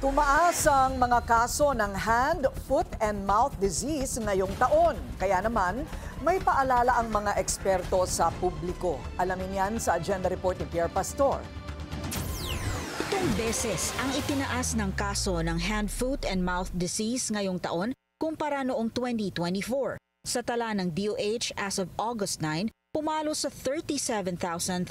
Tumaas ang mga kaso ng hand, foot, and mouth disease ngayong taon. Kaya naman, may paalala ang mga eksperto sa publiko. Alamin yan sa agenda report ni Pierre Pastor. 7 beses ang itinaas ng kaso ng hand, foot, and mouth disease ngayong taon kumpara noong 2024. Sa tala ng DOH as of August 9, pumalo sa 37,368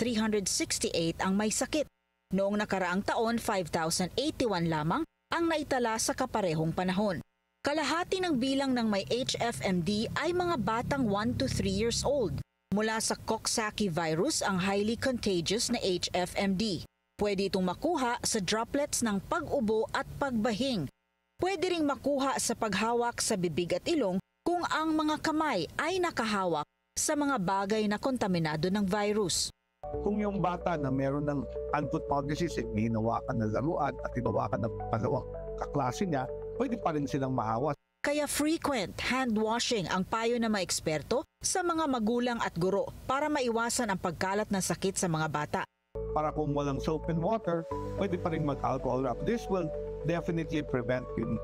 ang may sakit. Noong nakaraang taon, 5,081 lamang ang naitala sa kaparehong panahon. Kalahati ng bilang ng may HFMD ay mga batang 1 to 3 years old. Mula sa Coxsackie virus ang highly contagious na HFMD. Pwede itong makuha sa droplets ng pag-ubo at pagbahing. Pwede ring makuha sa paghawak sa bibig at ilong kung ang mga kamay ay nakahawak sa mga bagay na kontaminado ng virus. Kung yung bata na meron ng hand-foot mouth disease, may hinawakan na laruan at hinawakan ng palawang kaklase niya, pwede pa rin silang mahawa. Kaya frequent hand washing ang payo ng mga eksperto sa mga magulang at guro para maiwasan ang pagkalat ng sakit sa mga bata. Para kung walang soap and water, pwede pa rin mag-alcohol wrap. This will definitely prevent yung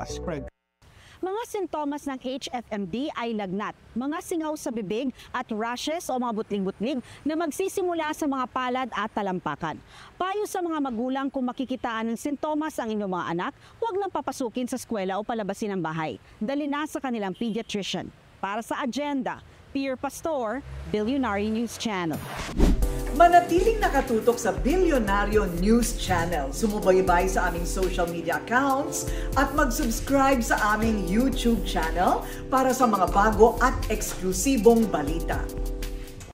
spread. Mga sintomas ng HFMD ay lagnat, mga singaw sa bibig at rashes o mga butling-butling na magsisimula sa mga palad at talampakan. Payo sa mga magulang kung makikitaan ng sintomas ang inyong mga anak, huwag nang papasukin sa eskwela o palabasin ng bahay. Dali na sa kanilang pediatrician. Para sa agenda, Pierre Pastor, Billionaire News Channel. Manatiling nakatutok sa Billionaire News Channel. Sumubaybay sa aming social media accounts at mag-subscribe sa aming YouTube channel para sa mga bago at eksklusibong balita.